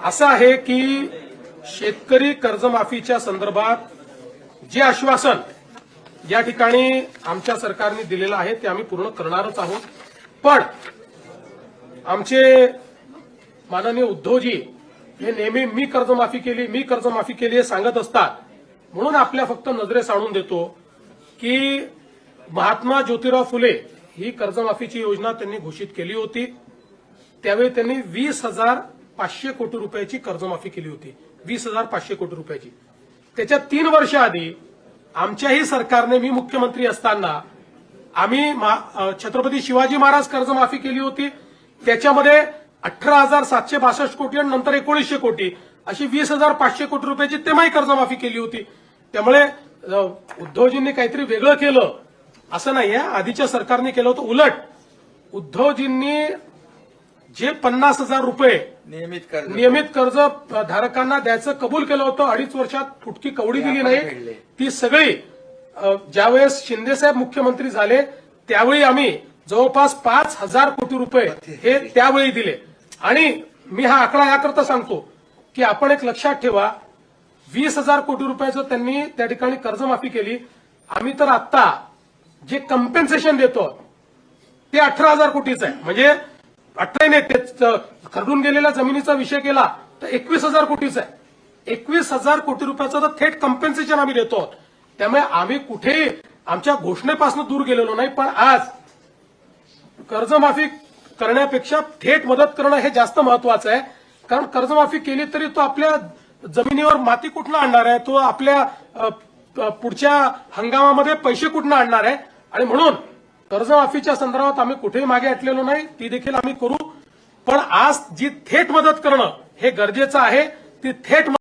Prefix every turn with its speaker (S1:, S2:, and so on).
S1: असं आहे की शेतकरी कर्जमाफीच्या संदर्भात जे आश्वासन या ठिकाणी आमच्या सरकारने दिलेलं आहे ते आम्ही पूर्ण करणारच आहोत। पण आमचे माननीय उद्धवजी हे नेहमी मी कर्जमाफी केली हे सांगत असतात, म्हणून आपल्या फक्त नजरेस आणून देतो की महात्मा ज्योतिराव फुले ही कर्जमाफीची योजना त्यांनी घोषित केली होती। त्यावेळी त्यांनी 20,500 कोटी रुपयाची कर्जमाफी केली होती, 20,500 कोटी रुपयाची। त्याच्या 3 वर्ष आधी आमच्याही सरकारने, मी मुख्यमंत्री असताना आम्ही छत्रपती शिवाजी महाराज कर्जमाफी केली होती। त्याच्यामध्ये 18,762 कोटी आणि नंतर 1900 कोटी अशी 20,500 कोटी रुपयाची तेव्हाही कर्जमाफी केली होती। त्यामुळे उद्धवजींनी काहीतरी वेगळं केलं असं नाहीये, आधीच्या सरकारने केलं होतं। उलट उद्धवजींनी जे 50,000 रुपये नियमित कर्ज धारकांना द्यायचं कबूल केलं होतं, 2.5 वर्षात फुटकी कवडी दिली नाही। ती सगळी ज्यावेळेस शिंदेसाहेब मुख्यमंत्री झाले त्यावेळी आम्ही जवळपास 5,000 कोटी रुपये हे त्यावेळी दिले। आणि मी हा आकडा याकरता सांगतो की आपण एक लक्षात ठेवा, 20,000 कोटी रुपयाचं त्यांनी त्या ठिकाणी कर्जमाफी केली। आम्ही तर आता जे कम्पेन्सेशन देतो ते 18,000 कोटीचं आहे, म्हणजे 18 नाही, ते खरडून गेलेल्या जमिनीचा विषय केला तर 21,000 कोटीचा आहे। 21,000 कोटी रुपयाचं तर थेट कम्पेन्सेशन आम्ही देतो। त्यामुळे आम्ही कुठेही आमच्या घोषणेपासून दूर गेलेलो नाही। पण आज कर्जमाफी करण्यापेक्षा थेट मदत करणं हे जास्त महत्वाचं आहे, कारण कर्जमाफी केली तरी तो आपल्या जमिनीवर माती कुठनं आणणार आहे, तो आपल्या पुढच्या हंगामामध्ये पैसे कुठनं आणणार आहे। आणि म्हणून कर्जमाफीच्या संदर्भात आम्ही कुठेही मागे हटलेलो नाही, ती देखील आम्ही करू। पण आज जी थेट मदत करणं हे गरजेचं आहे, ती थेट